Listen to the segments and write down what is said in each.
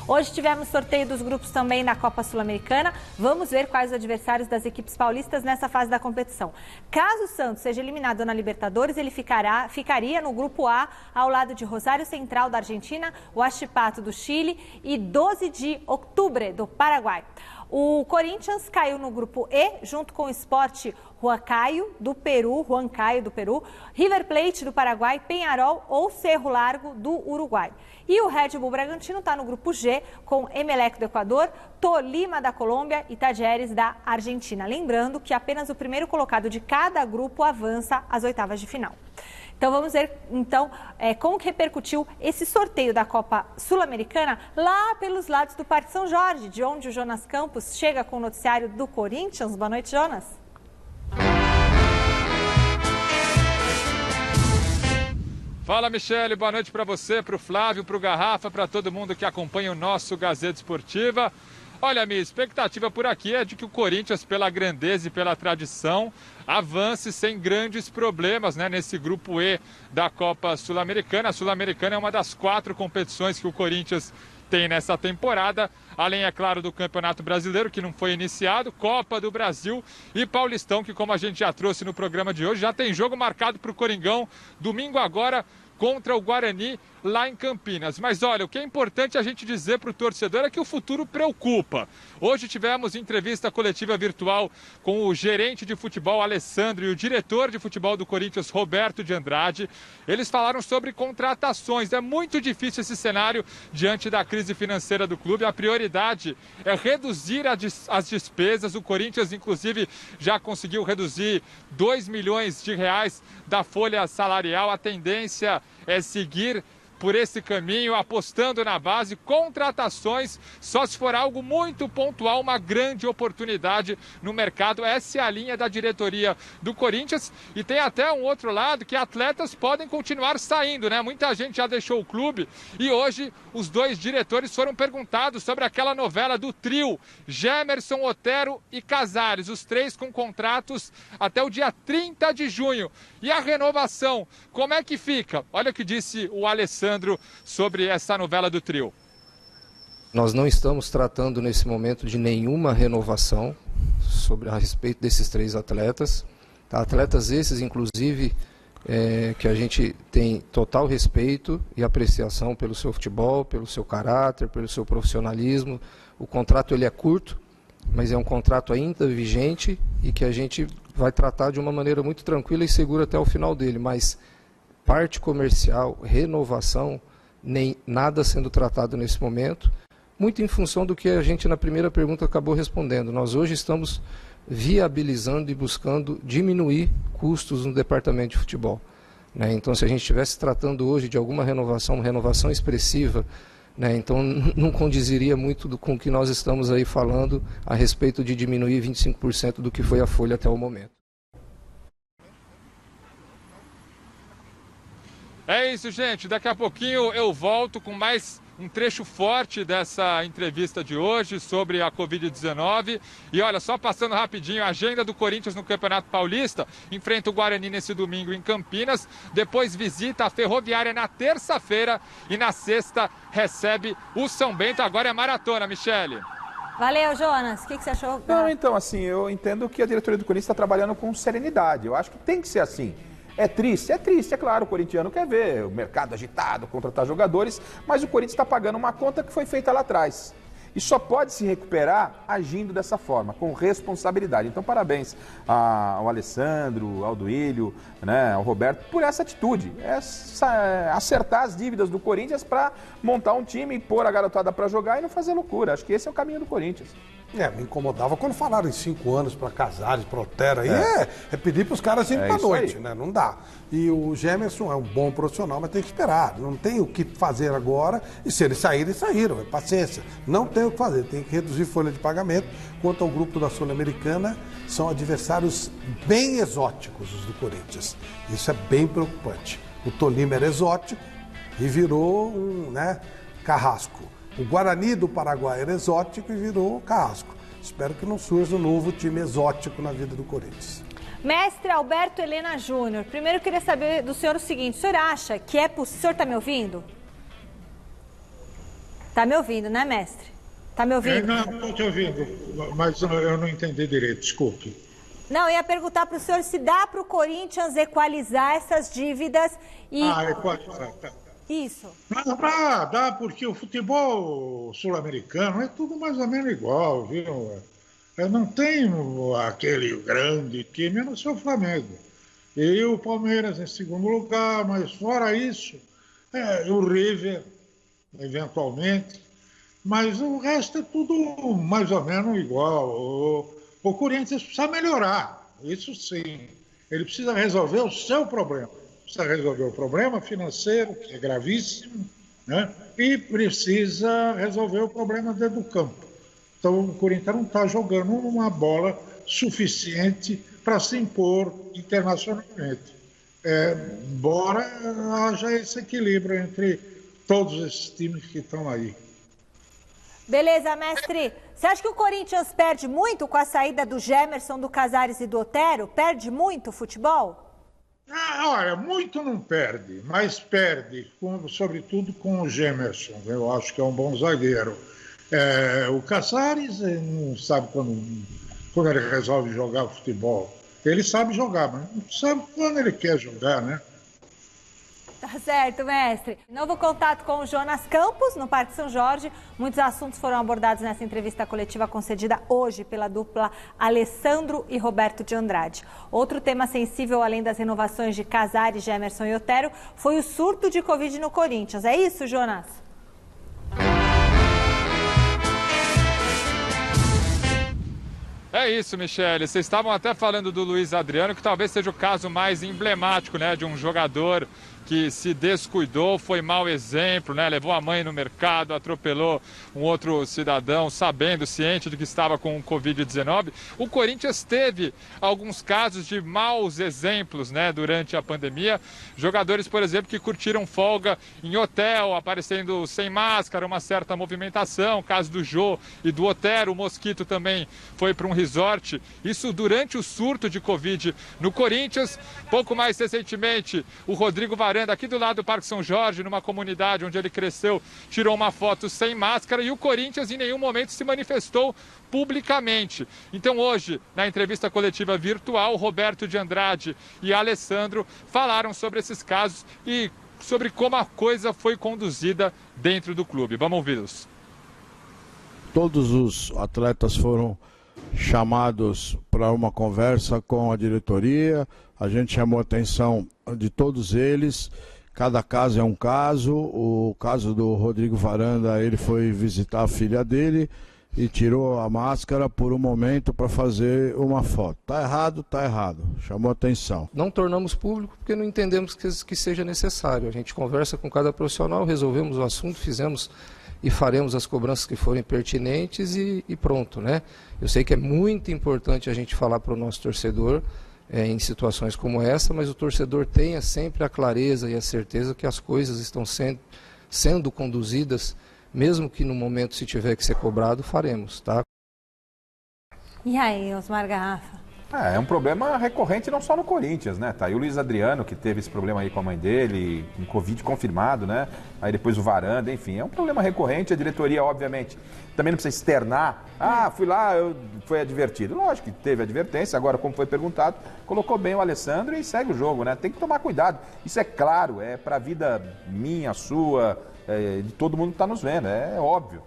Hoje tivemos sorteio dos grupos também na Copa Sul-Americana. Vamos ver quais os adversários das equipes paulistas nessa fase da competição. Caso o Santos seja eliminado na Libertadores, ele ficaria no grupo A, ao lado de Rosário Central da Argentina, Huachipato do Chile e 12 de outubro do Paraguai. O Corinthians caiu no grupo E, junto com o Sport Huancayo do Peru, River Plate do Paraguai, Peñarol ou Cerro Largo do Uruguai. E o Red Bull Bragantino está no grupo G, com Emelec do Equador, Tolima da Colômbia e Tajeres da Argentina. Lembrando que apenas o primeiro colocado de cada grupo avança às oitavas de final. Então vamos ver como que repercutiu esse sorteio da Copa Sul-Americana lá pelos lados do Parque São Jorge, de onde o Jonas Campos chega com o noticiário do Corinthians. Boa noite, Jonas. Fala, Michele, boa noite para você, para o Flávio, para o Garrafa, para todo mundo que acompanha o nosso Gazeta Esportiva. Olha, minha expectativa por aqui é de que o Corinthians, pela grandeza e pela tradição, avance sem grandes problemas, né, nesse grupo E da Copa Sul-Americana. A Sul-Americana é uma das 4 competições que o Corinthians tem nessa temporada, além, é claro, do Campeonato Brasileiro, que não foi iniciado, Copa do Brasil e Paulistão, que, como a gente já trouxe no programa de hoje, já tem jogo marcado para o Coringão, domingo agora, contra o Guarani, lá em Campinas. Mas olha, o que é importante a gente dizer para o torcedor é que o futuro preocupa. Hoje tivemos entrevista coletiva virtual com o gerente de futebol, Alessandro, e o diretor de futebol do Corinthians, Roberto de Andrade. Eles falaram sobre contratações. É muito difícil esse cenário diante da crise financeira do clube. A prioridade é reduzir as despesas. O Corinthians, inclusive, já conseguiu reduzir 2 milhões de reais da folha salarial. A tendência é seguir por esse caminho, apostando na base, contratações, só se for algo muito pontual, uma grande oportunidade no mercado. Essa é a linha da diretoria do Corinthians. E tem até um outro lado, que atletas podem continuar saindo, né? Muita gente já deixou o clube e hoje os 2 diretores foram perguntados sobre aquela novela do trio, Gemerson, Otero e Casares, os 3 com contratos até o dia 30 de junho. E a renovação, como é que fica? Olha o que disse o Alessandro sobre essa novela do trio. Nós não estamos tratando nesse momento de nenhuma renovação a respeito desses 3 atletas. Atletas esses, inclusive, que a gente tem total respeito e apreciação pelo seu futebol, pelo seu caráter, pelo seu profissionalismo. O contrato ele é curto, mas é um contrato ainda vigente e que a gente vai tratar de uma maneira muito tranquila e segura até o final dele, mas parte comercial, renovação, nem nada sendo tratado nesse momento, muito em função do que a gente na primeira pergunta acabou respondendo. Nós hoje estamos viabilizando e buscando diminuir custos no departamento de futebol, né? Então, se a gente estivesse tratando hoje de alguma renovação, uma renovação expressiva, né, então não condiziria muito com o que nós estamos aí falando a respeito de diminuir 25% do que foi a folha até o momento. É isso, gente. Daqui a pouquinho eu volto com mais um trecho forte dessa entrevista de hoje sobre a Covid-19. E olha, só passando rapidinho, a agenda do Corinthians no Campeonato Paulista. Enfrenta o Guarani nesse domingo em Campinas. Depois visita a Ferroviária na terça-feira. E na sexta recebe o São Bento. Agora é maratona, Michele. Valeu, Jonas. O que você achou? Não, então, assim, eu entendo que a diretoria do Corinthians está trabalhando com serenidade. Eu acho que tem que ser assim. É triste, é claro, o corintiano quer ver o mercado agitado, contratar jogadores, mas o Corinthians está pagando uma conta que foi feita lá atrás. E só pode se recuperar agindo dessa forma, com responsabilidade. Então, parabéns ao Alessandro, ao Duílio, né, ao Roberto, por essa atitude. Acertar as dívidas do Corinthians para montar um time, pôr a garotada para jogar e não fazer loucura. Acho que esse é o caminho do Corinthians. Me incomodava quando falaram em 5 anos para Casares, para Otero. Aí é pedir para os caras irem para noite, né? Não dá. E o Gemerson é um bom profissional, mas tem que esperar. Não tem o que fazer agora. E se eles saírem, saíram. É paciência. Não tem o que fazer. Tem que reduzir folha de pagamento. Quanto ao grupo da Sul-Americana, são adversários bem exóticos os do Corinthians. Isso é bem preocupante. O Tolima era exótico e virou um carrasco. O Guarani do Paraguai era exótico e virou carrasco. Espero que não surja um novo time exótico na vida do Corinthians. Mestre Alberto Helena Júnior, primeiro eu queria saber do senhor o seguinte: o senhor acha que é possível... O senhor está me ouvindo? Tá me ouvindo, né, mestre? Tá me ouvindo? Não, estou te ouvindo, mas eu não entendi direito, desculpe. Não, eu ia perguntar para o senhor se dá para o Corinthians equalizar essas dívidas e... Equalizar, tá. Isso. Dá, porque o futebol sul-americano é tudo mais ou menos igual, viu? Não tem aquele grande time, a não ser o Flamengo. E o Palmeiras em segundo lugar, mas fora isso, o River, eventualmente, mas o resto é tudo mais ou menos igual. O Corinthians precisa melhorar, isso sim. Ele precisa resolver o seu problema. Precisa resolver o problema financeiro, que é gravíssimo, né? E precisa resolver o problema dentro do campo. Então o Corinthians não está jogando uma bola suficiente para se impor internacionalmente. Embora haja esse equilíbrio entre todos esses times que estão aí. Beleza, mestre. Você acha que o Corinthians perde muito com a saída do Gemerson, do Casares e do Otero? Perde muito o futebol? Olha, muito não perde, mas perde, sobretudo com o Gemerson. Eu acho que é um bom zagueiro. O Casares não sabe quando ele resolve jogar futebol. Ele sabe jogar, mas não sabe quando ele quer jogar, né? Tá certo, mestre. Novo contato com o Jonas Campos, no Parque São Jorge. Muitos assuntos foram abordados nessa entrevista coletiva concedida hoje pela dupla Alessandro e Roberto de Andrade. Outro tema sensível, além das renovações de Casares, Gemerson e Otero, foi o surto de Covid no Corinthians. É isso, Jonas? É isso, Michele. Vocês estavam até falando do Luiz Adriano, que talvez seja o caso mais emblemático, né, de um jogador que se descuidou, foi mau exemplo, né? Levou a mãe no mercado, atropelou um outro cidadão, ciente de que estava com o Covid-19. O Corinthians teve alguns casos de maus exemplos, né, durante a pandemia. Jogadores, por exemplo, que curtiram folga em hotel, aparecendo sem máscara, uma certa movimentação. O caso do Jô e do Otero. O Mosquito também foi para um resort. Isso durante o surto de Covid no Corinthians. Pouco mais recentemente, o Rodrigo Varanda, aqui do lado do Parque São Jorge, numa comunidade onde ele cresceu, tirou uma foto sem máscara, e o Corinthians em nenhum momento se manifestou publicamente. Então hoje, na entrevista coletiva virtual, Roberto de Andrade e Alessandro falaram sobre esses casos e sobre como a coisa foi conduzida dentro do clube. Vamos ouvi-los. Todos os atletas foram chamados para uma conversa com a diretoria. A gente chamou a atenção de todos eles. Cada caso é um caso. O caso do Rodrigo Varanda, ele foi visitar a filha dele e tirou a máscara por um momento para fazer uma foto. Tá errado, tá errado. Chamou a atenção. Não tornamos público porque não entendemos que seja necessário. A gente conversa com cada profissional, resolvemos o assunto, fizemos e faremos as cobranças que forem pertinentes e pronto, né? Eu sei que é muito importante a gente falar para o nosso torcedor em situações como essa, mas o torcedor tenha sempre a clareza e a certeza que as coisas estão sendo conduzidas, mesmo que no momento, se tiver que ser cobrado, faremos, tá? E aí, Osmar Garrafa? É um problema recorrente não só no Corinthians, né? Tá aí o Luiz Adriano, que teve esse problema aí com a mãe dele, com Covid confirmado, né? Aí depois o Varanda, enfim, é um problema recorrente. A diretoria, obviamente, também não precisa externar. Fui lá, foi advertido. Lógico que teve advertência, agora, como foi perguntado, colocou bem o Alessandro e segue o jogo, né? Tem que tomar cuidado. Isso é claro, é pra vida minha, sua, de todo mundo que tá nos vendo, é óbvio.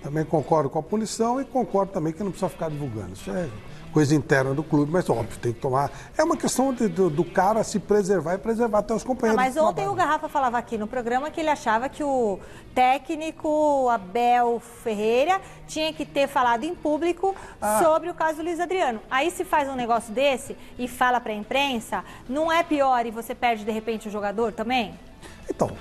Também concordo com a punição e concordo também que não precisa ficar divulgando. Isso é coisa interna do clube, mas óbvio, tem que tomar. É uma questão do cara se preservar e preservar até os companheiros. Mas ontem o Garrafa falava aqui no programa que ele achava que o técnico Abel Ferreira tinha que ter falado em público sobre o caso do Luiz Adriano. Aí se faz um negócio desse e fala para a imprensa, não é pior e você perde de repente o jogador também? Então,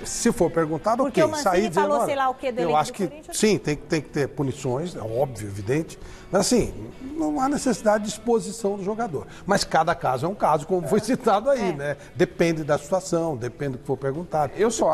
se for perguntado, porque o Mancini falou, sei lá o que, do elenco eu acho que Corinthians? Sim, tem que ter punições, é óbvio, evidente. Mas assim, não há necessidade de exposição do jogador. Mas cada caso é um caso, como foi citado aí, né? Depende da situação, depende do que for perguntado. Eu só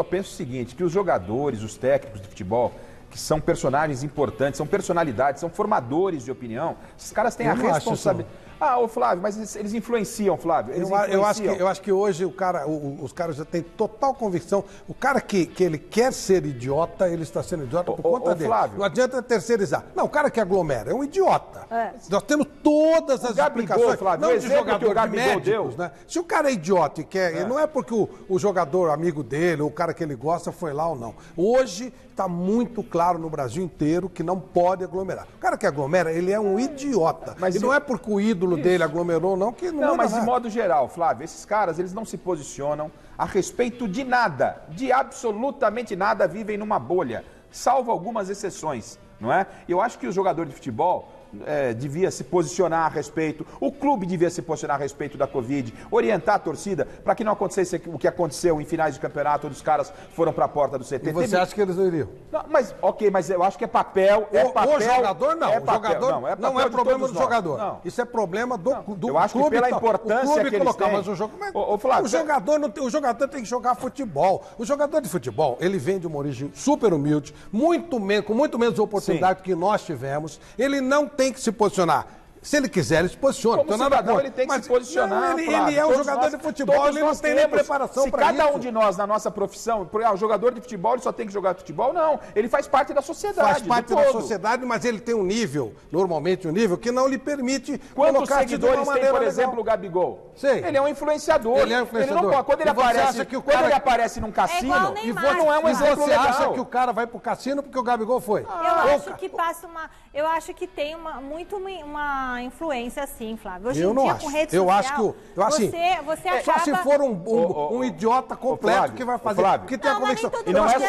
penso o seguinte, que os jogadores, os técnicos de futebol, que são personagens importantes, são personalidades, são formadores de opinião, esses caras têm a responsabilidade. Ah, ô Flávio, mas eles influenciam, Flávio. Eu acho que hoje os caras já têm total convicção. O cara que ele quer ser idiota, ele está sendo idiota por conta dele. Flávio. Não adianta terceirizar. Não, o cara que aglomera é um idiota. Nós temos todas as explicações. Flávio, não de jogador de médicos, né? Se o cara é idiota e quer, não é porque o jogador amigo dele, ou o cara que ele gosta, foi lá ou não. Hoje está muito claro no Brasil inteiro que não pode aglomerar. O cara que aglomera, ele é um idiota. E não é porque o ídolo dele aglomerou, não, que não mas de modo geral, Flávio, esses caras, eles não se posicionam a respeito de nada, de absolutamente nada, vivem numa bolha, salvo algumas exceções, não é? Eu acho que o jogador de futebol devia se posicionar a respeito, o clube devia se posicionar a respeito da Covid, orientar a torcida para que não acontecesse o que aconteceu em finais de campeonato, onde os caras foram para a porta do CT. E você acha que eles não iriam? Não, mas eu acho que é papel. O jogador não. O jogador não é problema do jogador. Não. Isso é problema do clube. Eu acho que pela importância que eles têm. Mas o jogador tem que jogar futebol. O jogador de futebol, ele vem de uma origem super humilde, com muito menos oportunidade que nós tivemos. Ele não tem que se posicionar. Se ele quiser, ele se posiciona. Como cidadão, ele tem que se posicionar. Ele é um jogador de futebol, ele não tem nem preparação para isso. Se cada um de nós, na nossa profissão, o jogador de futebol, ele só tem que jogar futebol, não. Ele faz parte da sociedade. Faz parte da sociedade, mas ele tem um nível, normalmente um nível, que não lhe permite Quantos seguidores tem, por exemplo, o Gabigol? Sei. Ele é um influenciador. Ele é um influenciador. Quando ele aparece num cassino, não é um exemplo legal. Você acha que o cara vai pro cassino porque o Gabigol foi? Eu acho que tem uma influência assim, Flávio. Hoje eu em não dia, acho. com rede eu social, acho que assim, você acaba... só se for um idiota completo Flávio, que vai fazer, que tem a convicção. E não é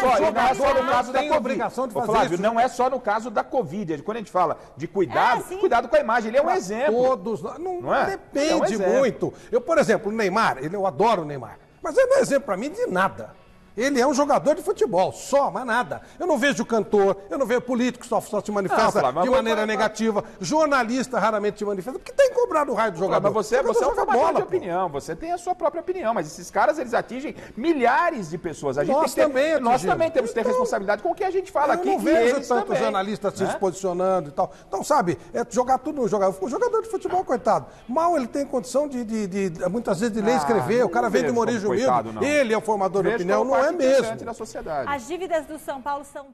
só no caso da Covid. Obrigação de fazer Flávio, isso. não é só no caso da Covid. Quando a gente fala de cuidado, cuidado com a imagem. Ele é um exemplo. Todos, não é? Depende muito. Eu, por exemplo, o Neymar, eu adoro o Neymar, mas ele não é exemplo para mim de nada. Ele é um jogador de futebol, só, mas nada. Eu não vejo cantor, eu não vejo político que só se manifesta de maneira negativa, jornalista raramente se manifesta, porque tem que cobrar no raio do jogador. Mas você é um formador de opinião, você tem a sua própria opinião, mas esses caras, eles atingem milhares de pessoas. Nós também temos que ter responsabilidade com o que a gente fala aqui. Eu não vejo tanto jornalista se posicionando e tal. Então, sabe, jogar tudo no jogador. O jogador de futebol, coitado, mal ele tem condição de muitas vezes, de ler e escrever. O cara vem de uma origem humilde. Ele é o formador de opinião, não é mesmo. Da sociedade. As dívidas do São Paulo são...